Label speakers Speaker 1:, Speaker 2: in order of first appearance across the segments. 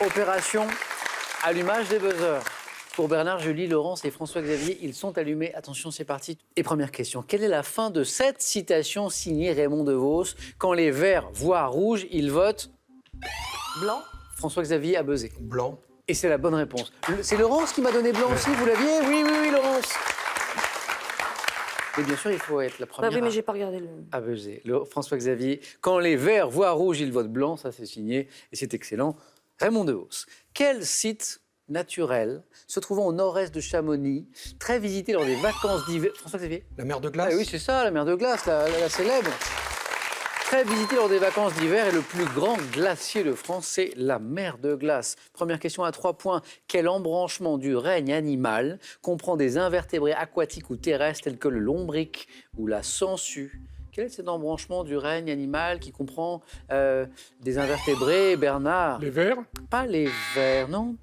Speaker 1: Opération allumage des buzzers. Pour Bernard, Julie, Laurence et François-Xavier, ils sont allumés. Attention, c'est parti. Et première question. Quelle est la fin de cette citation signée Raymond DeVos? Quand les verts voient rouge, ils votent
Speaker 2: Blanc.
Speaker 1: François-Xavier a buzzé.
Speaker 3: Blanc.
Speaker 1: Et c'est la bonne réponse. C'est Laurence qui m'a donné blanc aussi, vous l'aviez? Oui, oui, oui, Laurence. Et bien sûr, il faut être la première
Speaker 2: Oui, mais j'ai pas regardé le...
Speaker 1: à buzzer. François-Xavier, quand les verts voient rouge, ils votent blanc. Ça, c'est signé et c'est excellent. Raymond DeVos. Quel site naturel se trouvant au nord-est de Chamonix, très visité lors des vacances d'hiver... François-Xavier?
Speaker 3: La mer de glace.
Speaker 1: Ah oui, c'est ça, la mer de glace, la célèbre. Très visité lors des vacances d'hiver et le plus grand glacier de France, c'est la mer de glace. Première question à 3 points. Quel embranchement du règne animal comprend des invertébrés aquatiques ou terrestres tels que le lombric ou la sangsue? Quel est cet embranchement du règne animal qui comprend des invertébrés, Bernard?
Speaker 3: Les vers.
Speaker 1: Pas les vers, non.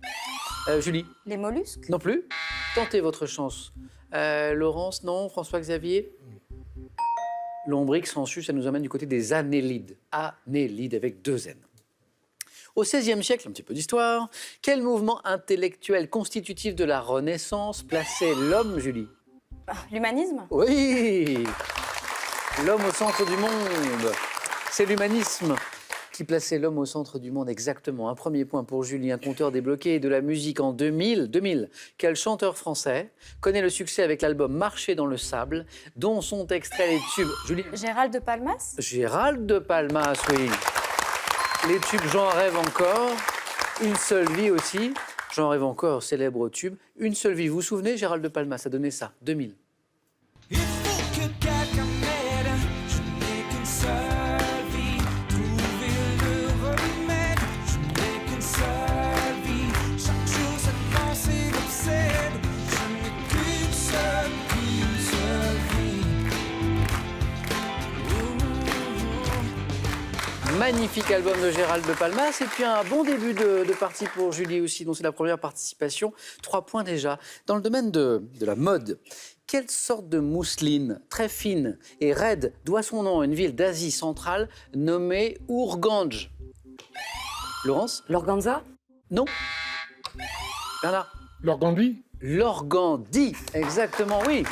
Speaker 1: Julie?
Speaker 2: Les mollusques.
Speaker 1: Non plus. Tentez votre chance. Laurence, non. François-Xavier? Lombric, sangsue, ça nous amène du côté des annélides. Annélides avec 2 N. Au XVIe siècle, un petit peu d'histoire, quel mouvement intellectuel constitutif de la Renaissance plaçait l'homme, Julie?
Speaker 2: L'humanisme.
Speaker 1: Oui. L'homme au centre du monde. C'est l'humanisme qui plaçait l'homme au centre du monde, exactement. Un premier point pour Julie, un compteur débloqué de la musique en 2000. Quel chanteur français connaît le succès avec l'album Marcher dans le sable, dont sont extraits les tubes... Julie?
Speaker 2: Gérald de Palmas.
Speaker 1: Gérald de Palmas, oui. Les tubes J'en rêve encore, Une seule vie aussi. J'en rêve encore, célèbre tube. Une seule vie, vous vous souvenez, Gérald de Palmas a donné ça, 2000.
Speaker 4: Il faut que quelqu'un m'aide, je n'ai qu'une seule vie, trouver le remède, je n'ai qu'une seule vie, chaque jour cette pensée m'obsède, je n'ai qu'une seule vie.
Speaker 1: Magnifique album de Gérald de Palmas. Et puis un bon début de partie pour Julie aussi, dont c'est la première participation. 3 points déjà. Dans le domaine de la mode, quelle sorte de mousseline très fine et raide doit son nom à une ville d'Asie centrale nommée Ourgange? Laurence?
Speaker 2: L'organza.
Speaker 1: Non. Bernard?
Speaker 3: L'organdie.
Speaker 1: L'Organdie, exactement, oui.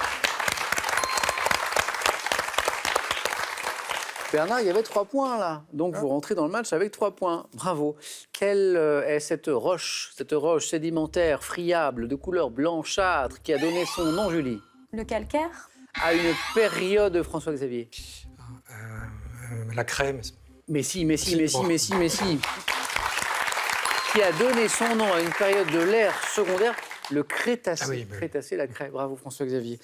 Speaker 1: Bernard, il y avait 3 points là, donc vous rentrez dans le match avec 3 points. Bravo. Quelle est cette roche sédimentaire friable de couleur blanchâtre qui a donné son nom, Julie?
Speaker 2: Le calcaire.
Speaker 1: À une période, François-Xavier.
Speaker 3: La crème.
Speaker 1: Mais si.
Speaker 3: Bon.
Speaker 1: Qui a donné son nom à une période de l'ère secondaire, le Crétacé.
Speaker 3: Ah oui, bah oui.
Speaker 1: Crétacé, la craie. Bravo François-Xavier,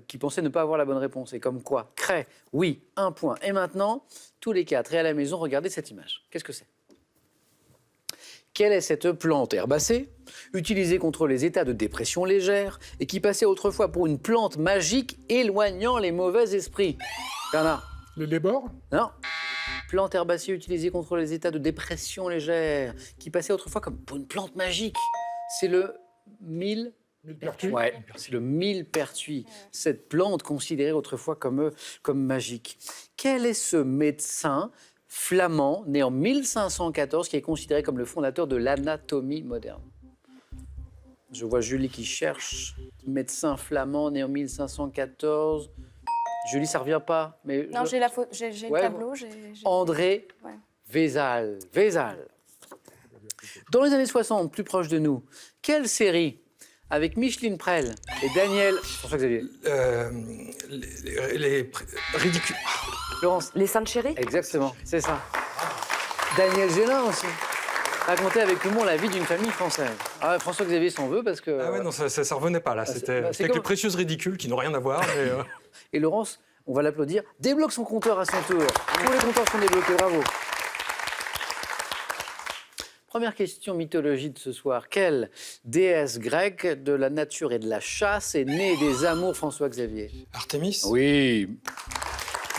Speaker 1: qui pensait ne pas avoir la bonne réponse. Et comme quoi, craie, oui, 1 point. Et maintenant, tous les 4, et à la maison, regardez cette image. Qu'est-ce que c'est? Quelle est cette plante herbacée, utilisée contre les états de dépression légère, et qui passait autrefois pour une plante magique éloignant les mauvais esprits? Bernard?
Speaker 3: Les lébors.
Speaker 1: Non. Plante herbacée utilisée contre les états de dépression légère, qui passait autrefois comme pour une plante magique. C'est le
Speaker 3: Millepertuis.
Speaker 1: Ouais, c'est le millepertuis. Cette plante considérée autrefois comme magique. Quel est ce médecin flamand né en 1514 qui est considéré comme le fondateur de l'anatomie moderne? Je vois Julie qui cherche. Médecin flamand né en 1514. Julie, ça revient pas. Mais
Speaker 2: Non, j'ai le
Speaker 1: Ouais,
Speaker 2: tableau.
Speaker 1: André
Speaker 2: Ouais.
Speaker 1: Vézal. Dans les années 60, plus proche de nous, quelle série avec Micheline Prel et Daniel... François-Xavier.
Speaker 3: Les ridicules.
Speaker 1: Laurence.
Speaker 2: Les Saintes Chéries.
Speaker 1: Exactement, c'est ça. Daniel Gélin aussi. Raconter avec humour la vie d'une famille française. Ah, François-Xavier s'en veut parce que...
Speaker 3: Ah ouais, non, ça revenait pas là. C'était
Speaker 1: c'est
Speaker 3: avec
Speaker 1: comme-
Speaker 3: les précieuses ridicules qui n'ont rien à voir. Mais,
Speaker 1: Et Laurence, on va l'applaudir, débloque son compteur à son tour. Tous les compteurs sont débloqués, bravo. Première question mythologie de ce soir. Quelle déesse grecque de la nature et de la chasse est née des amours, François-Xavier?
Speaker 3: Artémis.
Speaker 1: Oui.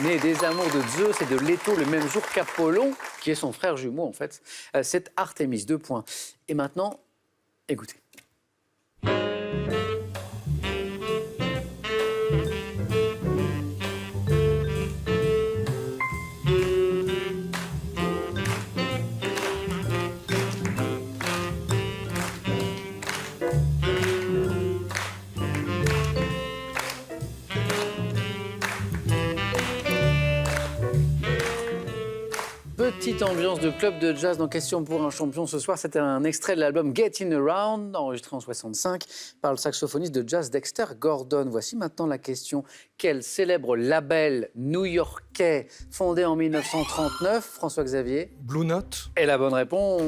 Speaker 1: Née des amours de Zeus et de Leto le même jour qu'Apollon, qui est son frère jumeau en fait. C'est Artémis, 2 points. Et maintenant, écoutez. Petite ambiance de club de jazz dans Question pour un champion ce soir. C'était un extrait de l'album Getting Around, enregistré en 65 par le saxophoniste de jazz Dexter Gordon. Voici maintenant la question. Quel célèbre label new-yorkais fondé en 1939, François-Xavier?
Speaker 3: Blue Note.
Speaker 1: Et la bonne réponse,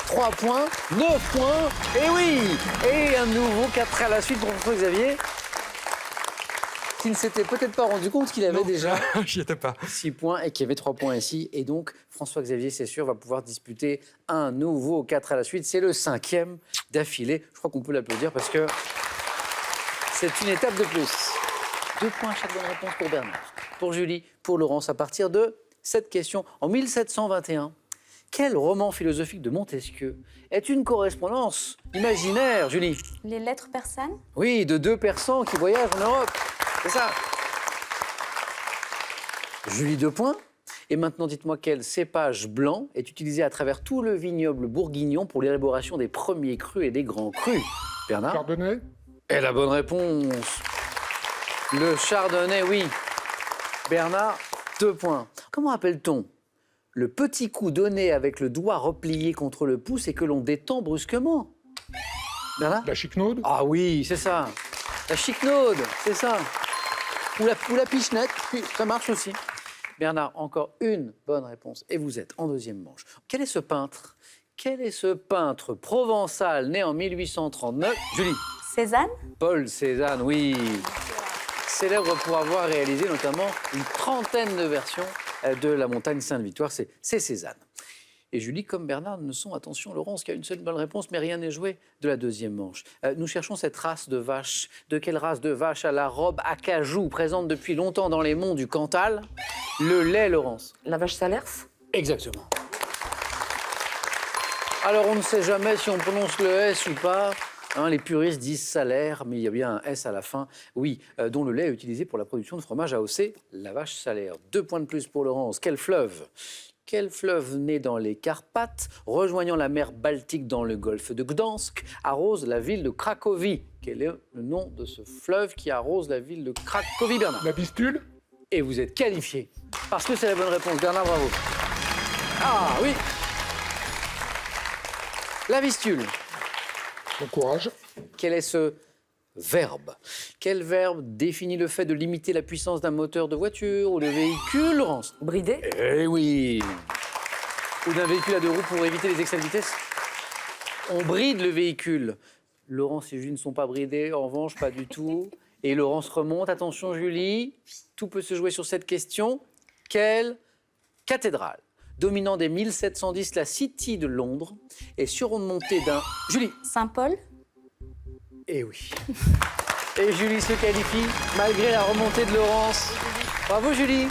Speaker 1: 3 points, 9 points, et oui! Et un nouveau 4 à la suite pour François-Xavier, qui ne s'était peut-être pas rendu compte qu'il avait
Speaker 3: Non,
Speaker 1: déjà
Speaker 3: j'y étais pas.
Speaker 1: 6 points et qu'il y avait 3 points ici. Et donc, François-Xavier, c'est sûr, va pouvoir disputer un nouveau 4 à la suite. C'est le 5e d'affilée. Je crois qu'on peut l'applaudir parce que c'est une étape de plus. 2 points à chaque bonne réponse pour Bernard, pour Julie, pour Laurence. À partir de cette question, en 1721, quel roman philosophique de Montesquieu est une correspondance imaginaire, Julie?
Speaker 2: Les lettres persanes?
Speaker 1: Oui, de 2 persans qui voyagent en Europe. C'est ça. Julie, 2 points. Et maintenant, dites-moi quel cépage blanc est utilisé à travers tout le vignoble bourguignon pour l'élaboration des premiers crus et des grands crus? Bernard?
Speaker 5: Chardonnay.
Speaker 1: Et la bonne réponse, le chardonnay, oui. Bernard, 2 points. Comment appelle-t-on le petit coup donné avec le doigt replié contre le pouce et que l'on détend brusquement? Bernard?
Speaker 5: La chiquenaude.
Speaker 1: Ah oui, c'est ça. La chiquenaude, c'est ça. Ou la pichenette, ça marche aussi. Bernard, encore une bonne réponse. Et vous êtes en deuxième manche. Quel est ce peintre? Quel est ce peintre provençal né en 1839? Julie?
Speaker 2: Cézanne?
Speaker 1: Paul Cézanne, oui. Célèbre pour avoir réalisé notamment une trentaine de versions de La Montagne Sainte-Victoire. C'est Cézanne. Et Julie, comme Bernard, ne sont, attention Laurence, qui a une seule bonne réponse, mais rien n'est joué de la deuxième manche. Nous cherchons cette race de vache. De quelle race de vache à la robe acajou, présente depuis longtemps dans les monts du Cantal? Le lait, Laurence.
Speaker 6: La vache Salers?
Speaker 1: Exactement. Alors, on ne sait jamais si on prononce le S ou pas. Hein, les puristes disent salaire, mais il y a bien un S à la fin. Oui, dont le lait est utilisé pour la production de fromage AOC, la vache salaire. 2 points de plus pour Laurence. Quel fleuve? Quel fleuve né dans les Carpates, rejoignant la mer Baltique dans le golfe de Gdansk, arrose la ville de Cracovie? Quel est le nom de ce fleuve qui arrose la ville de Cracovie, Bernard?
Speaker 5: La Vistule.
Speaker 1: Et vous êtes qualifié, parce que c'est la bonne réponse. Bernard, bravo. Ah oui. La Vistule.
Speaker 5: Bon courage.
Speaker 1: Quel est ce verbe? Quel verbe définit le fait de limiter la puissance d'un moteur de voiture ou de véhicule, Laurence?
Speaker 6: Bridé?
Speaker 1: Eh oui. Ou d'un véhicule à 2 roues pour éviter les excès de vitesse? On bride le véhicule. Laurence et Julie ne sont pas bridés, en revanche, pas du tout. Et Laurence remonte. Attention, Julie, tout peut se jouer sur cette question. Quelle cathédrale, dominant dès 1710 la City de Londres, est surmontée d'un... Julie.
Speaker 2: Saint-Paul?
Speaker 1: Eh oui. Et Julie se qualifie malgré la remontée de Laurence. Bravo Julie.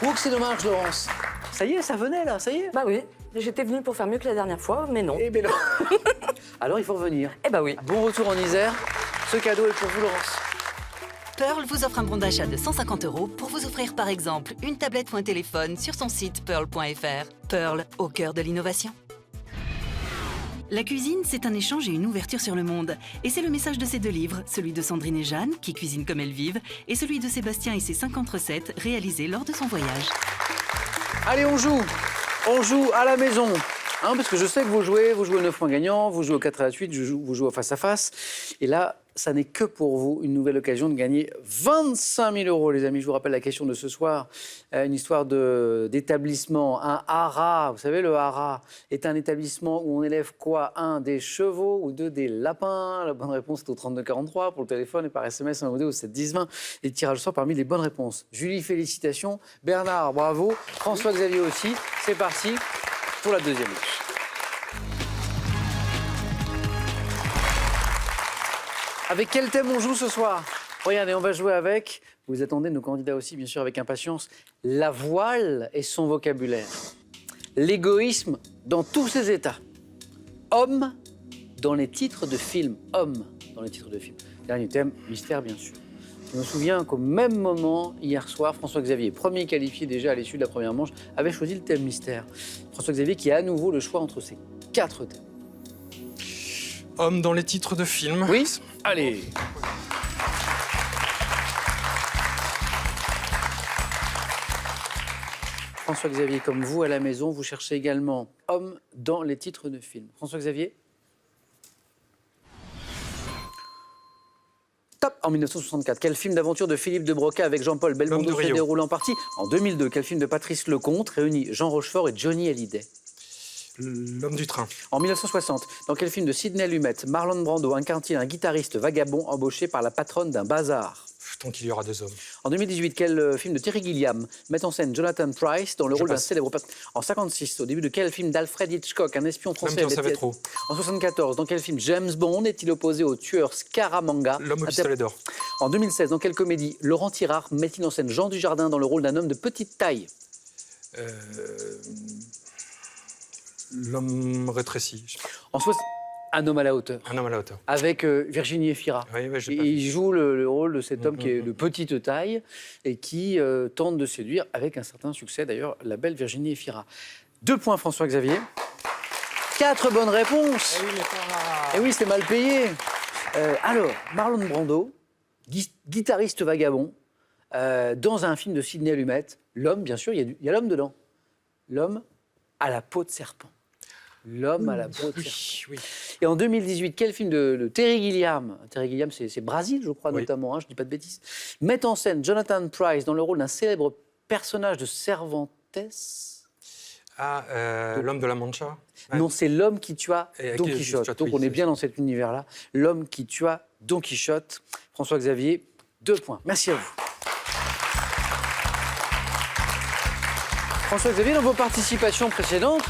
Speaker 1: Oh que c'est dommage Laurence. Ça y est, ça venait là, ça y est.
Speaker 6: Bah oui, j'étais venue pour faire mieux que la dernière fois, mais non.
Speaker 1: Eh ben non. Alors il faut revenir.
Speaker 6: Eh bah oui.
Speaker 1: Bon retour en Isère. Ce cadeau est pour vous Laurence.
Speaker 7: Pearl vous offre un bon d'achat de 150 € pour vous offrir par exemple une tablette ou un téléphone sur son site pearl.fr. Pearl, au cœur de l'innovation. La cuisine, c'est un échange et une ouverture sur le monde. Et c'est le message de ces 2 livres, celui de Sandrine et Jeanne, qui cuisinent comme elles vivent, et celui de Sébastien et ses 50 recettes réalisées lors de son voyage.
Speaker 1: Allez, on joue à la maison. Hein, parce que je sais que vous jouez au 9 points gagnants, vous jouez au 4 à la suite, vous jouez au face-à-face. Et là, ça n'est que pour vous une nouvelle occasion de gagner 25 000 €, les amis. Je vous rappelle la question de ce soir, une histoire d'établissement. Un haras, vous savez, le haras est un établissement où on élève quoi? 1, des chevaux ou 2, des lapins? La bonne réponse est au 3243 pour le téléphone et par SMS, un au 7 10 20. Les tirages au sort parmi les bonnes réponses. Julie, félicitations. Bernard, bravo. François-Xavier aussi. C'est parti pour la deuxième manche. Avec quel thème on joue ce soir? Regardez, on va jouer avec, vous attendez nos candidats aussi, bien sûr, avec impatience, la voile et son vocabulaire. L'égoïsme dans tous ses états. Homme dans les titres de films. Homme dans les titres de films. Dernier thème, mystère, bien sûr. Je me souviens qu'au même moment, hier soir, François-Xavier, premier qualifié déjà à l'issue de la première manche, avait choisi le thème mystère. François-Xavier qui a à nouveau le choix entre ces 4 thèmes.
Speaker 3: Homme dans les titres de films.
Speaker 1: Oui, allez. François-Xavier, comme vous à la maison, vous cherchez également homme dans les titres de films. François-Xavier? Top. En 1964, quel film d'aventure de Philippe de Broca avec Jean-Paul Belmondo
Speaker 3: L'Homme de
Speaker 1: se
Speaker 3: Rio.
Speaker 1: déroule en partie? En 2002, quel film de Patrice Lecomte réunit Jean Rochefort et Johnny Hallyday?
Speaker 3: L'homme du train.
Speaker 1: En 1960, dans quel film de Sidney Lumet, Marlon Brando incarne-t-il un guitariste vagabond embauché par la patronne d'un bazar?
Speaker 3: Tant qu'il y aura deux hommes.
Speaker 1: En 2018, quel film de Terry Gilliam met en scène Jonathan Pryce dans le rôle d'un
Speaker 3: passe.
Speaker 1: célèbre... En 56, au début de quel film d'Alfred Hitchcock, un espion
Speaker 3: L'homme
Speaker 1: français...
Speaker 3: qui en savait trop.
Speaker 1: En 74, dans quel film James Bond est-il opposé au tueur Scaramanga?
Speaker 3: L'homme au pistolet d'or.
Speaker 1: En 2016, dans quelle comédie Laurent Tirard met-il en scène Jean Dujardin dans le rôle d'un homme de petite taille?
Speaker 3: L'homme rétréci. Je sais pas.
Speaker 1: En Un homme à la hauteur,
Speaker 3: Un homme à la hauteur.
Speaker 1: avec Virginie Efira.
Speaker 3: Oui, oui, j'ai pas
Speaker 1: Il
Speaker 3: vu.
Speaker 1: joue le rôle de cet homme qui est de petite taille et qui tente de séduire, avec un certain succès d'ailleurs, la belle Virginie Efira. 2 points François-Xavier. 4 bonnes réponses. Et oui, c'est mal payé. Alors, Marlon Brando, guitariste vagabond, dans un film de Sidney Lumet, l'homme, bien sûr, il y a l'homme dedans. L'homme à la peau de serpent. L'homme à la peau de serpent.
Speaker 3: Oui.
Speaker 1: Et en 2018, quel film de Terry Gilliam, Terry Gilliam, c'est Brésil, je crois,
Speaker 3: Oui.
Speaker 1: notamment, hein, je ne dis pas de bêtises, met en scène Jonathan Pryce dans le rôle d'un célèbre personnage de Cervantes?
Speaker 3: L'homme de la Mancha. Ouais.
Speaker 1: Non, c'est l'homme qui tua
Speaker 3: Et
Speaker 1: Don
Speaker 3: qui-
Speaker 1: Quichotte.
Speaker 3: Quichotte,
Speaker 1: Donc
Speaker 3: oui,
Speaker 1: on est
Speaker 3: c'est
Speaker 1: bien dans cet univers-là. L'homme qui tua Don Quichotte. François-Xavier, 2 points. Merci à vous. François-Xavier, dans vos participations précédentes,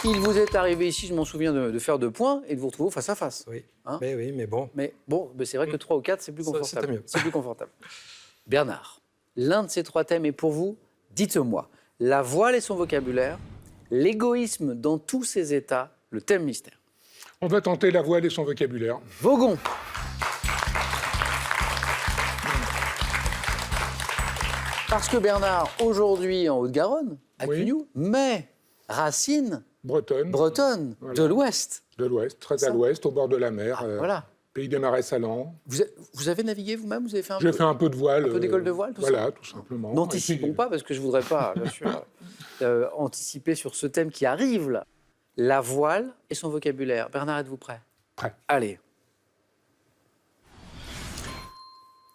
Speaker 1: il vous est arrivé ici, je m'en souviens, de faire 2 points et de vous retrouver face à face.
Speaker 3: Oui.
Speaker 1: Hein
Speaker 3: Mais bon.
Speaker 1: Mais bon, c'est vrai que 3 ou 4, c'est plus
Speaker 3: Ça,
Speaker 1: confortable.
Speaker 3: c'était mieux.
Speaker 1: C'est plus confortable. Bernard, l'un de ces 3 thèmes est pour vous. Dites-moi, la voile et son vocabulaire, l'égoïsme dans tous ses états, le thème mystère.
Speaker 5: On va tenter la voile et son vocabulaire.
Speaker 1: Vogon. Parce que Bernard, aujourd'hui en Haute-Garonne, à
Speaker 5: Oui.
Speaker 1: Cugnou, mais racine
Speaker 5: Bretonne,
Speaker 1: bretonne
Speaker 5: Voilà.
Speaker 1: de l'Ouest.
Speaker 5: de l'Ouest, très
Speaker 1: Ça.
Speaker 5: à l'Ouest, au bord de la mer,
Speaker 1: Ah, voilà.
Speaker 5: pays des marais salants.
Speaker 1: Vous avez navigué vous-même? Vous avez fait un
Speaker 5: J'ai
Speaker 1: peu
Speaker 5: fait un peu de voile.
Speaker 1: un peu d'école de voile, tout
Speaker 5: Voilà,
Speaker 1: ça
Speaker 5: tout simplement.
Speaker 1: N'anticipons
Speaker 5: Et puis,
Speaker 1: pas, parce que je ne voudrais pas, bien sûr, anticiper sur ce thème qui arrive, là. La voile et son vocabulaire. Bernard, êtes-vous prêt?
Speaker 5: Prêt.
Speaker 1: Allez.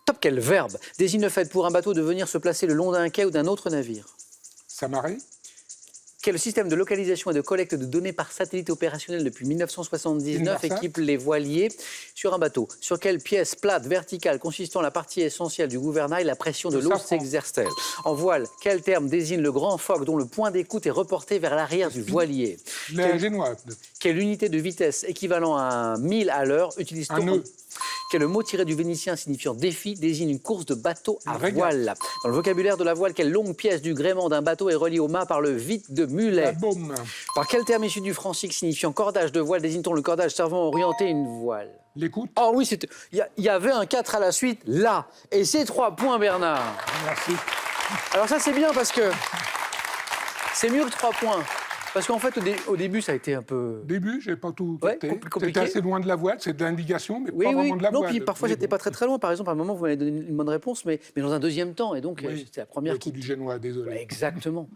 Speaker 1: Top, quel verbe désigne le fait pour un bateau de venir se placer le long d'un quai ou d'un autre navire?
Speaker 5: Samaré,
Speaker 1: Quel système de localisation et de collecte de données par satellite opérationnel depuis 1979
Speaker 5: Inmarsat.
Speaker 1: équipe les voiliers sur un bateau? Sur quelle pièce plate, verticale, consistant en la partie essentielle du gouvernail, la pression de
Speaker 5: Le
Speaker 1: l'eau
Speaker 5: safran.
Speaker 1: s'exerce-t-elle? En voile, quel terme désigne le grand phoque dont le point d'écoute est reporté vers l'arrière du voilier?
Speaker 5: les Génois,
Speaker 1: Quelle unité de vitesse équivalent à un 1000 à l'heure utilise-t-on?
Speaker 5: Un nœud.
Speaker 1: Quel mot tiré du vénitien signifiant défi désigne une course de bateau à
Speaker 5: Une régate.
Speaker 1: voile? Dans le vocabulaire de la voile, quelle longue pièce du gréement d'un bateau est reliée au mât par le vite de
Speaker 5: la
Speaker 1: mulet?
Speaker 5: baume,
Speaker 1: Par quel terme issu du francique signifiant cordage de voile désigne-t-on le cordage servant à orienter une voile?
Speaker 5: l'écoute.
Speaker 1: Oh oui, il y avait un 4 à la suite, là. Et c'est 3 points, Bernard.
Speaker 5: Merci.
Speaker 1: Alors ça, c'est bien parce que c'est mieux que 3 points. Parce qu'en fait, au début, ça a été un peu...
Speaker 5: Début, j'ai pas tout
Speaker 1: Ouais,
Speaker 5: capté.
Speaker 1: compliqué.
Speaker 5: C'était assez loin de la voile, c'est de l'indication, mais
Speaker 1: Oui,
Speaker 5: pas
Speaker 1: oui.
Speaker 5: vraiment de la
Speaker 1: Non,
Speaker 5: voile.
Speaker 1: puis parfois,
Speaker 5: Mais
Speaker 1: j'étais
Speaker 5: bon.
Speaker 1: pas très très loin. Par exemple, à un moment, vous m'avez donné une bonne réponse, mais dans un deuxième temps. Et donc,
Speaker 5: Oui.
Speaker 1: c'était la première
Speaker 5: Le
Speaker 1: qui...
Speaker 5: coup du Génois, désolé.
Speaker 1: Ouais, exactement.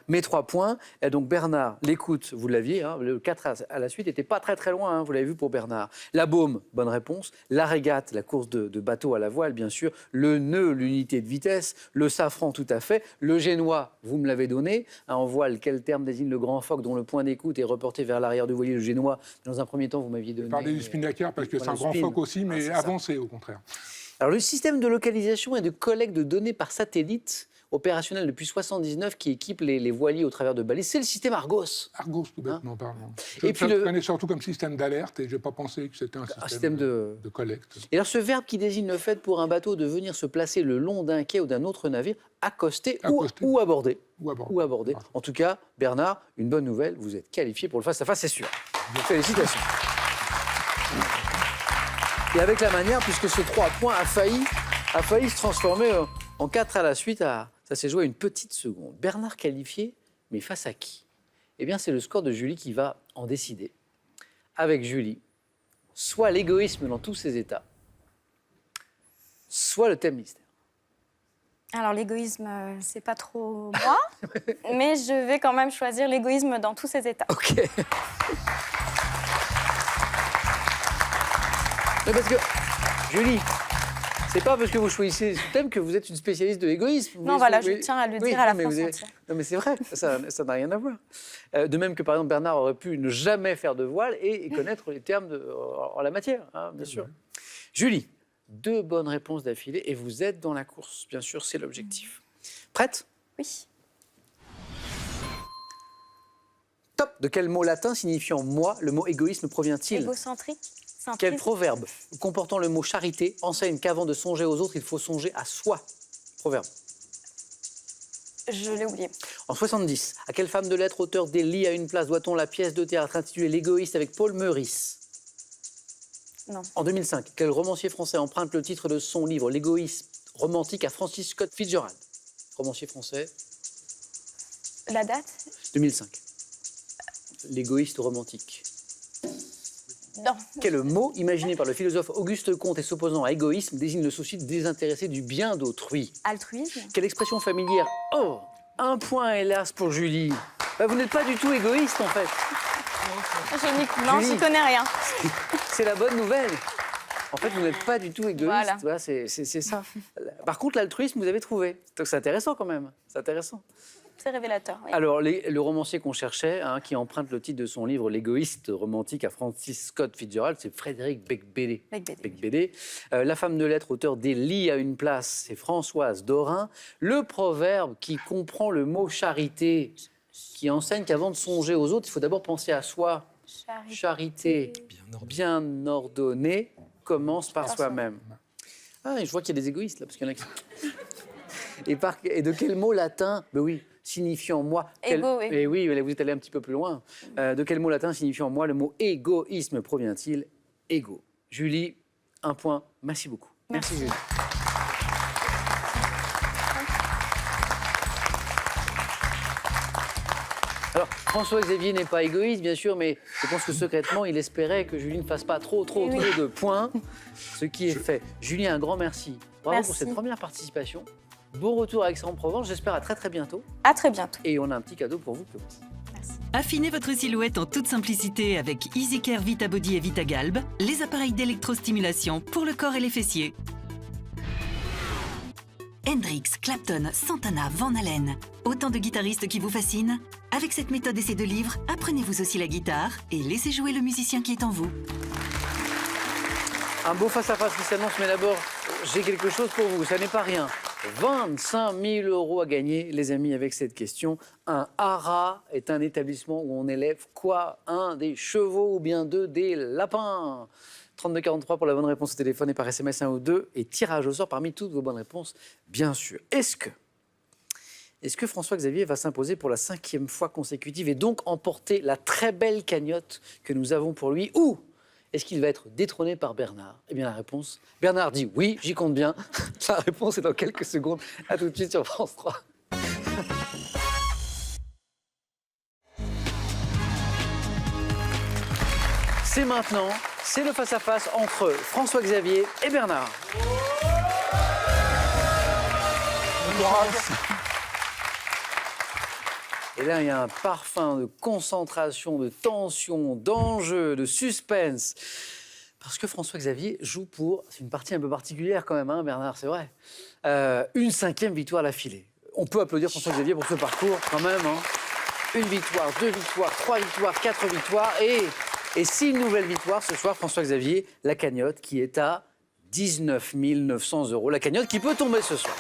Speaker 1: Mes 3 points. Et donc, Bernard, l'écoute, vous l'aviez. Hein, le 4 à la suite n'était pas très très loin. Hein, vous l'avez vu pour Bernard. La baume, bonne réponse. La régate, la course de bateau à la voile, bien sûr. Le nœud, l'unité de vitesse. Le safran, tout à fait. Le génois, vous me l'avez donné. Hein, en voile, quel terme désigne le grand phoque dont le point d'écoute est reporté vers l'arrière du voilier? Le génois. Dans un premier temps, vous m'aviez donné...
Speaker 5: Parler du spinnaker parce que
Speaker 1: Voilà,
Speaker 5: c'est un grand
Speaker 1: spin.
Speaker 5: phoque aussi, mais
Speaker 1: c'est ça.
Speaker 5: avancé au contraire.
Speaker 1: Alors, le système de localisation et de collecte de données par satellite opérationnel depuis 1979 qui équipe les voiliers au travers de balises, c'est le système Argos.
Speaker 5: Argos, tout bêtement parlant. Je
Speaker 1: Et puis le-
Speaker 5: connais surtout comme système d'alerte et je n'ai pas pensé que c'était un
Speaker 1: système de-
Speaker 5: collecte.
Speaker 1: Et alors, ce verbe qui désigne le fait pour un bateau de venir se placer le long d'un quai ou d'un autre navire, accoster,
Speaker 5: Accoster.
Speaker 1: ou aborder.
Speaker 5: Ou à bord.
Speaker 1: Ou aborder.
Speaker 5: Voilà.
Speaker 1: En tout cas, Bernard, une bonne nouvelle, vous êtes qualifié pour le face-à-face, c'est sûr. Félicitations. Et avec la manière, puisque ce 3 points a failli se transformer en 4 à la suite, ça s'est joué à une petite seconde. Bernard qualifié, mais face à qui? Eh bien, c'est le score de Julie qui va en décider. Avec Julie, soit l'égoïsme dans tous ses états, soit le thème mystère.
Speaker 2: Alors, l'égoïsme, c'est pas trop moi, mais je vais quand même choisir l'égoïsme dans tous ses états.
Speaker 1: Ok. Mais parce que, Julie, c'est pas parce que vous choisissez ce thème que vous êtes une spécialiste de l'égoïsme.
Speaker 2: Non, voilà, je tiens à le dire à la France entière.
Speaker 1: Non, mais c'est vrai, ça n'a rien à voir. De même que, par exemple, Bernard aurait pu ne jamais faire de voile et connaître les termes en la matière, hein, bien sûr. Julie, 2 bonnes réponses d'affilée et vous êtes dans la course. Bien sûr, c'est l'objectif. Prête?
Speaker 2: Oui.
Speaker 1: Top. De quel mot latin signifiant moi le mot égoïsme provient-il?
Speaker 2: Égocentrique.
Speaker 1: Quel
Speaker 2: Centriste.
Speaker 1: proverbe comportant le mot charité enseigne qu'avant de songer aux autres, il faut songer à soi? Proverbe.
Speaker 2: Je l'ai oublié.
Speaker 1: En 70, à quelle femme de lettres, auteur d'Élie à une place, doit-on la pièce de théâtre intitulée L'égoïste avec Paul Meurice?
Speaker 2: Non.
Speaker 1: En 2005, quel romancier français emprunte le titre de son livre L'égoïsme romantique à Francis Scott Fitzgerald? Romancier français,
Speaker 2: La date?
Speaker 1: 2005. L'égoïste romantique.
Speaker 2: Non.
Speaker 1: Quel mot, imaginé par le philosophe Auguste Comte et s'opposant à égoïsme, désigne le souci désintéressé du bien d'autrui?
Speaker 2: Altruisme?
Speaker 1: Quelle expression familière? Oh, 1 point hélas pour Julie. Bah, vous n'êtes pas du tout égoïste en fait.
Speaker 2: Non,
Speaker 1: Julie.
Speaker 2: j'y connais rien.
Speaker 1: C'est la bonne nouvelle. En fait, vous n'êtes pas du tout égoïste.
Speaker 2: Voilà.
Speaker 1: Voilà, c'est ça. Par contre, l'altruisme, vous avez trouvé. Donc c'est intéressant quand même. C'est intéressant.
Speaker 2: C'est révélateur. Oui.
Speaker 1: Alors, le romancier qu'on cherchait, hein, qui emprunte le titre de son livre L'égoïste romantique à Francis Scott Fitzgerald, c'est Frédéric Becbédé.
Speaker 2: Becbédé.
Speaker 1: La femme de lettres, auteur d'Élie à une place, c'est Françoise Dorin. Le proverbe qui comprend le mot charité, qui enseigne qu'avant de songer aux autres, il faut d'abord penser à soi. Charité bien ordonnée commence par soi-même. Ah, et je vois qu'il y a des égoïstes là, parce qu'il y en a qui... Et de quel mot latin? Ben oui, signifiant moi.
Speaker 2: Égo, oui.
Speaker 1: Et oui, vous êtes allé un petit peu plus loin. De quel mot latin signifiant moi le mot égoïsme provient-il? Égo. Julie, 1 point. Merci beaucoup. Merci Julie. Alors, François-Xavier n'est pas égoïste, bien sûr, mais je pense que secrètement, il espérait que Julie ne fasse pas trop de points, ce qui est fait. Julie, un grand merci. Bravo pour cette première participation. Bon retour à Aix-en-Provence, j'espère à très bientôt.
Speaker 2: À très bientôt.
Speaker 1: Et on a un petit cadeau pour vous, Clovis.
Speaker 7: Affinez votre silhouette en toute simplicité avec EasyCare VitaBody et VitaGalb, les appareils d'électrostimulation pour le corps et les fessiers. Hendrix, Clapton, Santana, Van Halen. Autant de guitaristes qui vous fascinent? Avec cette méthode et ces 2 livres, apprenez-vous aussi la guitare et laissez jouer le musicien qui est en vous.
Speaker 1: Un beau face-à-face qui s'annonce, mais d'abord, j'ai quelque chose pour vous, ça n'est pas rien. 25 000 € à gagner, les amis, avec cette question. Un haras est un établissement où on élève quoi? Des chevaux ou bien des lapins? 3243 pour la bonne réponse au téléphone et par SMS 1 ou 2. Et tirage au sort parmi toutes vos bonnes réponses, bien sûr. Est-ce que François-Xavier va s'imposer pour la 5e fois consécutive et donc emporter la très belle cagnotte que nous avons pour lui? Ou est-ce qu'il va être détrôné par Bernard? Eh bien, la réponse, Bernard dit oui, j'y compte bien. La réponse est dans quelques secondes. À tout de suite sur France 3. C'est maintenant, c'est le face-à-face entre François-Xavier et Bernard. Et là, il y a un parfum de concentration, de tension, d'enjeu, de suspense. Parce que François-Xavier joue pour... C'est une partie un peu particulière quand même, hein, Bernard, c'est vrai. Une 5e victoire à l'affilée. On peut applaudir François-Xavier pour ce parcours quand même. Hein. 1 victoire, 2 victoires, 3 victoires, 4 victoires et 6 nouvelles victoires ce soir, François-Xavier. La cagnotte qui est à 19 900 €. La cagnotte qui peut tomber ce soir.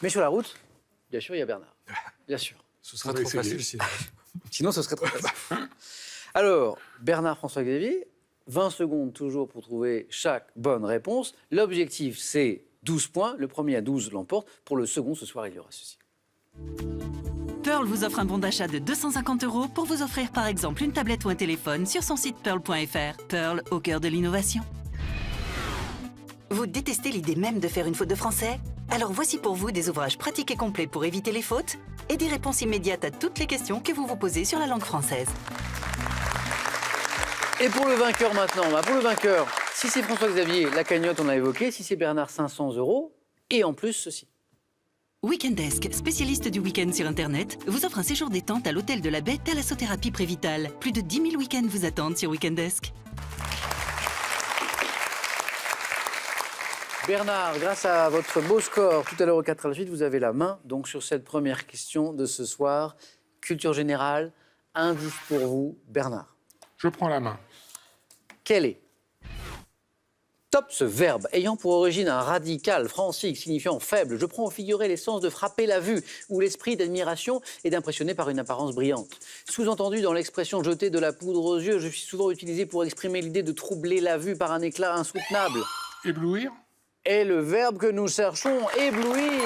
Speaker 1: Mais sur la route, bien sûr, il y a Bernard. Bien sûr.
Speaker 3: Ce sera
Speaker 5: On va
Speaker 3: trop
Speaker 5: essayer.
Speaker 3: facile sinon.
Speaker 1: Sinon, ce serait trop facile. Alors, Bernard, François-Xavier, 20 secondes toujours pour trouver chaque bonne réponse. L'objectif, c'est 12 points. Le premier à 12 l'emporte. Pour le second, ce soir, il y aura ceci.
Speaker 7: Pearl vous offre un bon d'achat de 250 € pour vous offrir par exemple une tablette ou un téléphone sur son site pearl.fr. Pearl, au cœur de l'innovation. Vous détestez l'idée même de faire une faute de français? Alors voici pour vous des ouvrages pratiques et complets pour éviter les fautes et des réponses immédiates à toutes les questions que vous vous posez sur la langue française.
Speaker 1: Et pour le vainqueur maintenant, pour le vainqueur, si c'est François-Xavier, la cagnotte, on l'a évoqué. Si c'est Bernard, 500 €. Et en plus, ceci.
Speaker 7: Weekendesk, spécialiste du week-end sur Internet, vous offre un séjour détente à l'hôtel de la Baie Thalassothérapie Prévital. Plus de 10 000 week-ends vous attendent sur Weekendesk.
Speaker 1: Bernard, grâce à votre beau score tout à l'heure au 4 à la suite, vous avez la main donc sur cette première question de ce soir. Culture générale, indice pour vous, Bernard.
Speaker 5: Je prends la main.
Speaker 1: Quel est top ce verbe ayant pour origine un radical francique signifiant faible? Je prends au figuré les sens de frapper la vue ou l'esprit d'admiration et d'impressionner par une apparence brillante. Sous-entendu dans l'expression jeter de la poudre aux yeux, je suis souvent utilisé pour exprimer l'idée de troubler la vue par un éclat insoutenable.
Speaker 5: Éblouir.
Speaker 1: Et le verbe que nous cherchons, éblouir.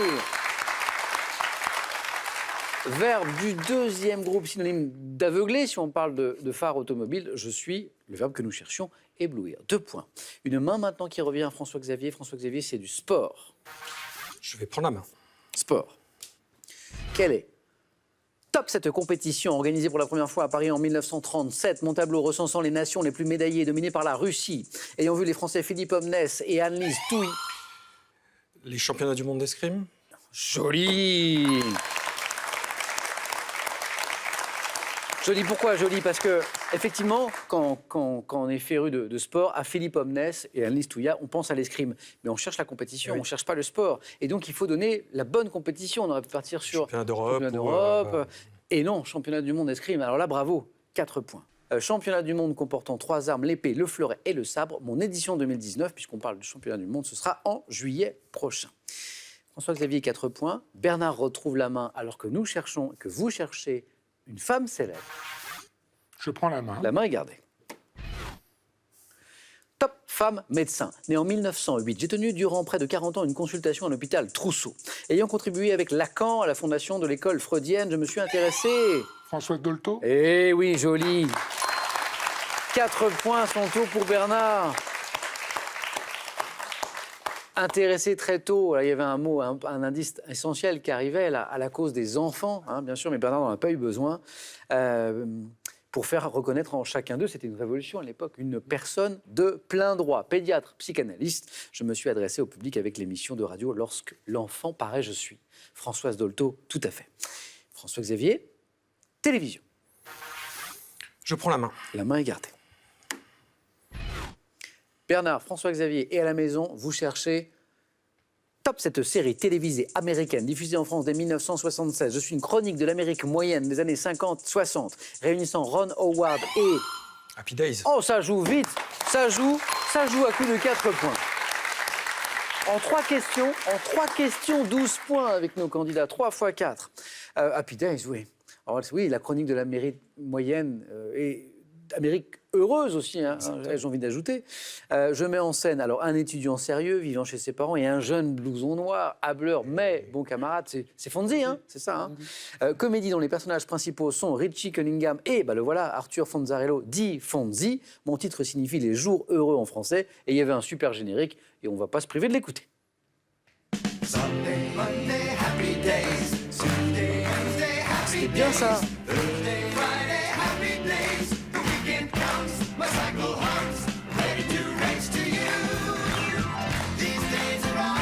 Speaker 1: Verbe du deuxième groupe synonyme d'aveugler. Si on parle de phare automobile, je suis le verbe que nous cherchions, éblouir. 2 points. Une main maintenant qui revient à François-Xavier. François-Xavier, c'est du sport.
Speaker 3: Je vais prendre la main.
Speaker 1: Sport. Quelle est top cette compétition organisée pour la première fois à Paris en 1937. Mon tableau recensant les nations les plus médaillées dominées par la Russie. Ayant vu les Français Philippe Omnès et Annelise Touy.
Speaker 3: Les championnats du monde d'escrime.
Speaker 1: Joli. Joli, pourquoi joli? Parce que, effectivement, quand on est féru de sport, à Philippe Omnès et à Annelise Touillat, on pense à l'escrime. Mais on cherche la compétition,
Speaker 3: Oui.
Speaker 1: on ne cherche pas le sport. Et donc, il faut donner la bonne compétition. On aurait pu partir sur
Speaker 3: Championnat d'Europe.
Speaker 1: championnat d'Europe. Et non, championnat du monde d'escrime. Alors là, bravo, 4 points. Championnat du monde comportant 3 armes, l'épée, le fleuret et le sabre. Mon édition 2019, puisqu'on parle du championnat du monde, ce sera en juillet prochain. François-Xavier, 4 points. Bernard retrouve la main alors que nous cherchons, que vous cherchez une femme célèbre.
Speaker 5: Je prends la main.
Speaker 1: La main est gardée. Top femme médecin. Née en 1908, j'ai tenu durant près de 40 ans une consultation à l'hôpital Trousseau. Ayant contribué avec Lacan à la fondation de l'école freudienne, je me suis intéressé...
Speaker 5: Françoise Dolto.
Speaker 1: Eh oui, joli. 4 points sont tôt pour Bernard. Intéressé très tôt, là, il y avait un mot, un indice essentiel qui arrivait là, à la cause des enfants, hein, bien sûr, mais Bernard n'en a pas eu besoin. Pour faire reconnaître en chacun d'eux, c'était une révolution à l'époque, une personne de plein droit, pédiatre, psychanalyste. Je me suis adressé au public avec l'émission de radio Lorsque l'enfant paraît, je suis. Françoise Dolto, tout à fait. François-Xavier, télévision.
Speaker 3: Je prends la main.
Speaker 1: La main est gardée. Bernard, François-Xavier et à la maison, vous cherchez top cette série télévisée américaine diffusée en France dès 1976. Je suis une chronique de l'Amérique moyenne des années 50-60, réunissant Ron Howard et...
Speaker 3: Happy Days.
Speaker 1: Oh, ça joue vite, ça joue à coup de 4 points. En 3 questions, 12 points avec nos candidats, 3 x 4. Happy Days, oui. Alors, oui, la chronique de l'Amérique moyenne et Amérique heureuse aussi, hein, j'ai envie d'ajouter. Je mets en scène alors un étudiant sérieux vivant chez ses parents et un jeune blouson noir, hâbleur mais bon camarade, c'est Fonzie, hein, c'est ça. Hein. Comédie dont les personnages principaux sont Richie Cunningham et, le voilà, Arthur Fonzarello dit Fonzie. Mon titre signifie les jours heureux en français et il y avait un super générique et on ne va pas se priver de l'écouter.
Speaker 4: Sunday, Monday, happy days. Tuesday, Wednesday, happy
Speaker 1: C'est bien ça.
Speaker 4: Thursday, Friday, happy days. The weekend comes, my cycle hums, ready to race to you. These days are all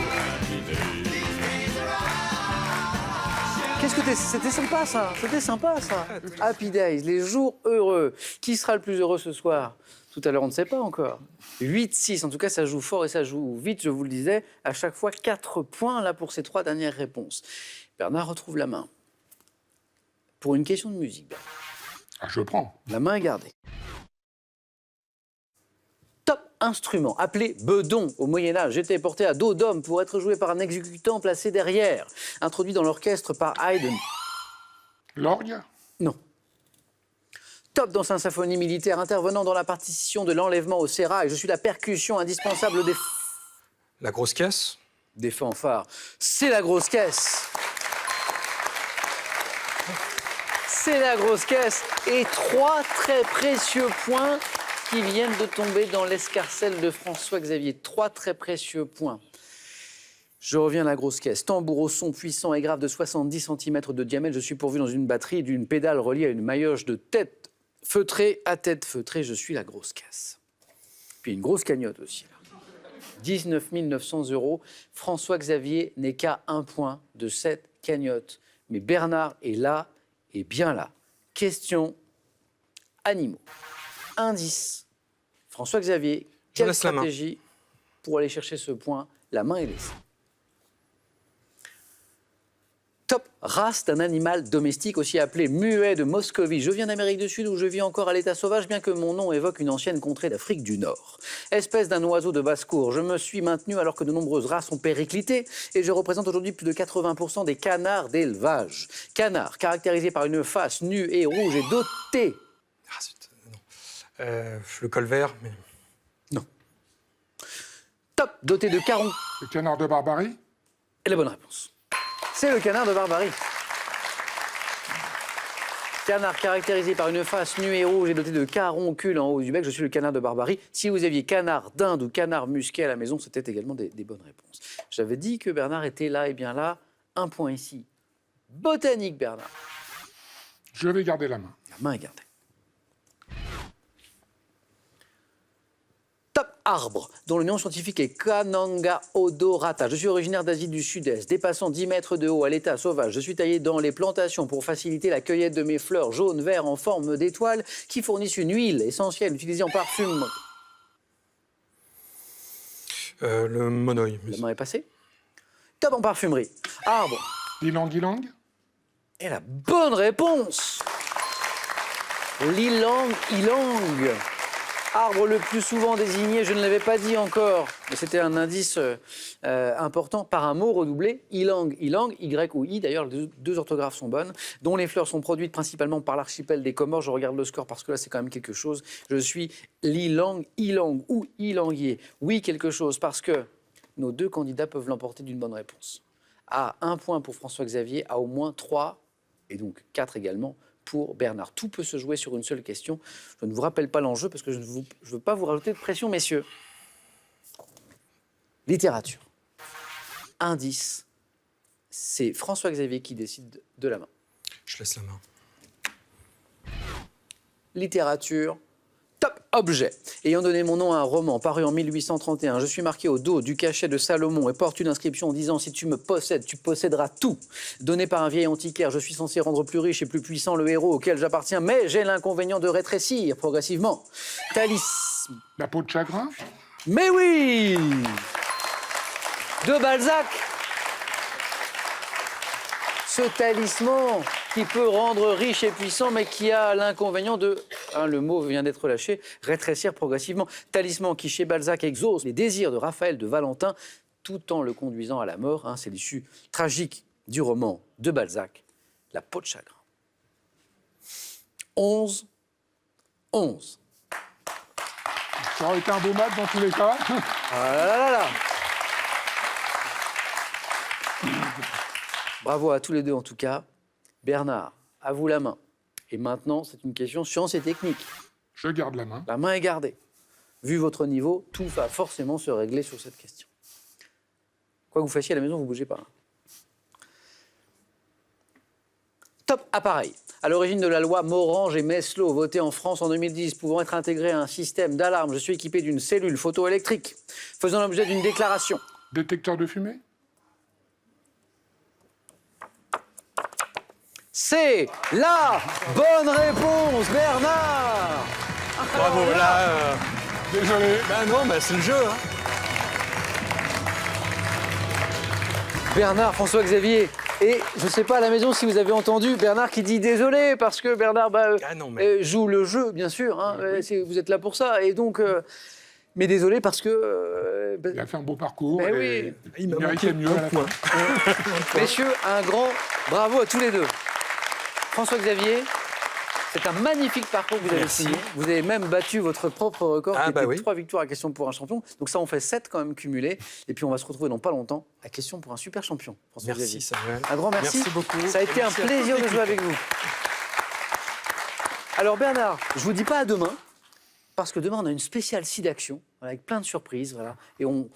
Speaker 4: happy days. These days are all.
Speaker 1: Qu'est-ce que c'était sympa ça. C'était sympa ça. Happy Days, les jours heureux. Qui sera le plus heureux ce soir? Tout à l'heure, on ne sait pas encore. 8-6, en tout cas, ça joue fort et ça joue vite, je vous le disais. À chaque fois, 4 points là pour ces 3 dernières réponses. Bernard retrouve la main. Pour une question de musique, Bernard.
Speaker 5: Ah, je prends.
Speaker 1: La main est gardée. Top instrument, appelé bedon au Moyen-Âge, était porté à dos d'homme pour être joué par un exécutant placé derrière. Introduit dans l'orchestre par Haydn.
Speaker 5: L'orgue.
Speaker 1: Non. Top dans sa symphonie militaire, intervenant dans la partition de l'enlèvement au sérail. Je suis la percussion indispensable
Speaker 3: La grosse caisse.
Speaker 1: des fanfares. C'est la grosse caisse. C'est la grosse caisse. Et 3 très précieux points qui viennent de tomber dans l'escarcelle de François-Xavier. 3 très précieux points. Je reviens à la grosse caisse. Tambour au son puissant et grave de 70 cm de diamètre. Je suis pourvu dans une batterie d'une pédale reliée à une maillotche de tête feutrée à tête feutrée. Je suis la grosse caisse. Puis une grosse cagnotte aussi. Là. 19 900 €. François-Xavier n'est qu'à 1 point de cette cagnotte. Mais Bernard est là et bien là. Question animaux. Indice. François-Xavier, quelle
Speaker 3: laisse la main.
Speaker 1: stratégie pour aller chercher ce point? La main est laissée. Top, race d'un animal domestique, aussi appelé muet de Moscovie. Je viens d'Amérique du Sud où je vis encore à l'état sauvage, bien que mon nom évoque une ancienne contrée d'Afrique du Nord. Espèce d'un oiseau de basse-cour, je me suis maintenu alors que de nombreuses races ont périclité et je représente aujourd'hui plus de 80% des canards d'élevage. Canard, caractérisé par une face nue et rouge et doté...
Speaker 3: Ah, zut, non. Le colvert, mais...
Speaker 1: Top, doté de carons.
Speaker 5: Le canard de Barbarie?
Speaker 1: Et la bonne réponse. C'est le canard de Barbarie. Canard caractérisé par une face nue et rouge et doté de caroncules en haut du bec. Je suis le canard de Barbarie. Si vous aviez canard d'Inde ou canard musqué à la maison, c'était également des bonnes réponses. J'avais dit que Bernard était là et bien là. 1 point ici. Botanique, Bernard.
Speaker 5: Je vais garder la main.
Speaker 1: La main est gardée. Top arbre, dont le nom scientifique est Cananga odorata. Je suis originaire d'Asie du Sud-Est, dépassant 10 mètres de haut à l'état sauvage. Je suis taillé dans les plantations pour faciliter la cueillette de mes fleurs jaunes, verts en forme d'étoiles qui fournissent une huile essentielle utilisée en parfumerie.
Speaker 3: Le monoï.
Speaker 1: La main est passée. Top en parfumerie. Arbre.
Speaker 5: Ylang-ylang?
Speaker 1: Et la bonne réponse. L'ilang ilang. Arbre le plus souvent désigné, je ne l'avais pas dit encore, mais c'était un indice important, par un mot redoublé, ilang, ilang, Y ou I, d'ailleurs les deux orthographes sont bonnes, dont les fleurs sont produites principalement par l'archipel des Comores. Je regarde le score parce que là c'est quand même quelque chose. Je suis l'ilang, ilang ou ilangier. Oui, quelque chose, parce que nos 2 candidats peuvent l'emporter d'une bonne réponse. À 1 point pour François-Xavier, à au moins 3, et donc 4 également, pour Bernard. Tout peut se jouer sur une seule question. Je ne vous rappelle pas l'enjeu parce que je ne veux pas vous rajouter de pression, messieurs. Littérature. Indice. C'est François-Xavier qui décide de la main.
Speaker 3: Je laisse la main.
Speaker 1: Littérature. Top objet. Ayant donné mon nom à un roman paru en 1831, je suis marqué au dos du cachet de Salomon et porte une inscription disant « Si tu me possèdes, tu posséderas tout ». Donné par un vieil antiquaire, je suis censé rendre plus riche et plus puissant le héros auquel j'appartiens, mais j'ai l'inconvénient de rétrécir progressivement. Talisman.
Speaker 5: La peau de chagrin?
Speaker 1: Mais oui! De Balzac. Ce talisman qui peut rendre riche et puissant, mais qui a l'inconvénient de, le mot vient d'être lâché, rétrécir progressivement. Talisman qui, chez Balzac, exauce les désirs de Raphaël de Valentin, tout en le conduisant à la mort. C'est l'issue tragique du roman de Balzac, La peau de chagrin. 11.
Speaker 5: Ça aurait été un beau match dans tous les cas.
Speaker 1: Ah là là là. Bravo à tous les deux en tout cas. Bernard, à vous la main. Et maintenant, c'est une question science et technique.
Speaker 5: Je garde la main.
Speaker 1: La main est gardée. Vu votre niveau, tout va forcément se régler sur cette question. Quoi que vous fassiez à la maison, vous ne bougez pas. Top appareil. À l'origine de la loi Morange et Meslot, votée en France en 2010, pouvant être intégrée à un système d'alarme, je suis équipé d'une cellule photoélectrique, faisant l'objet d'une déclaration.
Speaker 5: Détecteur de fumée?
Speaker 1: C'est la bonne réponse, Bernard.
Speaker 3: Bravo, là...
Speaker 5: Désolé.
Speaker 3: Bah non, bah c'est le jeu, hein.
Speaker 1: Bernard, François-Xavier. Et je ne sais pas à la maison si vous avez entendu Bernard qui dit désolé parce que Bernard
Speaker 3: Ah non, mais...
Speaker 1: joue le jeu, bien sûr. Vous êtes là pour ça. Et donc, mais désolé parce que...
Speaker 5: Il a fait un beau parcours.
Speaker 1: Mais
Speaker 5: et
Speaker 1: oui.
Speaker 3: Il m'a
Speaker 5: méritait
Speaker 3: manqué
Speaker 5: mieux à la
Speaker 3: point.
Speaker 5: fin.
Speaker 1: Messieurs, un grand bravo à tous les deux. François-Xavier, c'est un magnifique parcours que vous avez
Speaker 3: Merci.
Speaker 1: signé. Vous avez même battu votre propre record,
Speaker 3: Ah,
Speaker 1: qui
Speaker 3: bah
Speaker 1: était
Speaker 3: oui.
Speaker 1: 3 victoires à question pour un champion. Donc ça, on fait 7 quand même cumulés. Et puis on va se retrouver dans pas longtemps à question pour un super champion. François-Xavier.
Speaker 3: Merci Samuel.
Speaker 1: Un grand merci.
Speaker 3: Merci beaucoup.
Speaker 1: Ça a été un
Speaker 3: Merci à
Speaker 1: plaisir
Speaker 3: toute
Speaker 1: de jouer
Speaker 3: l'équipe.
Speaker 1: avec vous. Alors Bernard, je vous dis pas à demain, parce que demain, on a une spéciale SIDAction, voilà, avec plein de surprises. Voilà, et on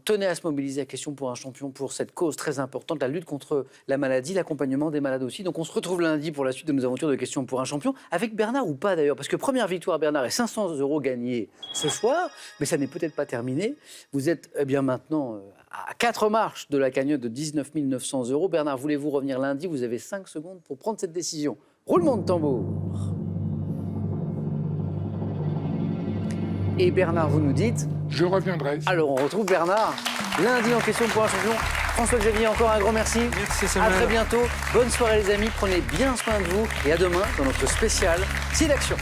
Speaker 1: tenait à se mobiliser à Question pour un champion pour cette cause très importante, la lutte contre la maladie, l'accompagnement des malades aussi. Donc on se retrouve lundi pour la suite de nos aventures de Question pour un champion, avec Bernard ou pas d'ailleurs, parce que première victoire Bernard et 500 € gagnés ce soir, mais ça n'est peut-être pas terminé. Vous êtes bien maintenant à 4 marches de la cagnotte de 19 900 €. Bernard, voulez-vous revenir lundi? Vous avez 5 secondes pour prendre cette décision. Roulement de tambour. Et Bernard, vous nous dites?
Speaker 5: Je reviendrai.
Speaker 1: Alors on retrouve Bernard lundi en Question pour un champion. François-Xavier, encore un grand merci.
Speaker 3: Merci
Speaker 1: À
Speaker 3: Samuel.
Speaker 1: très bientôt. Bonne soirée les amis. Prenez bien soin de vous. Et à demain dans notre spécial SIDAction.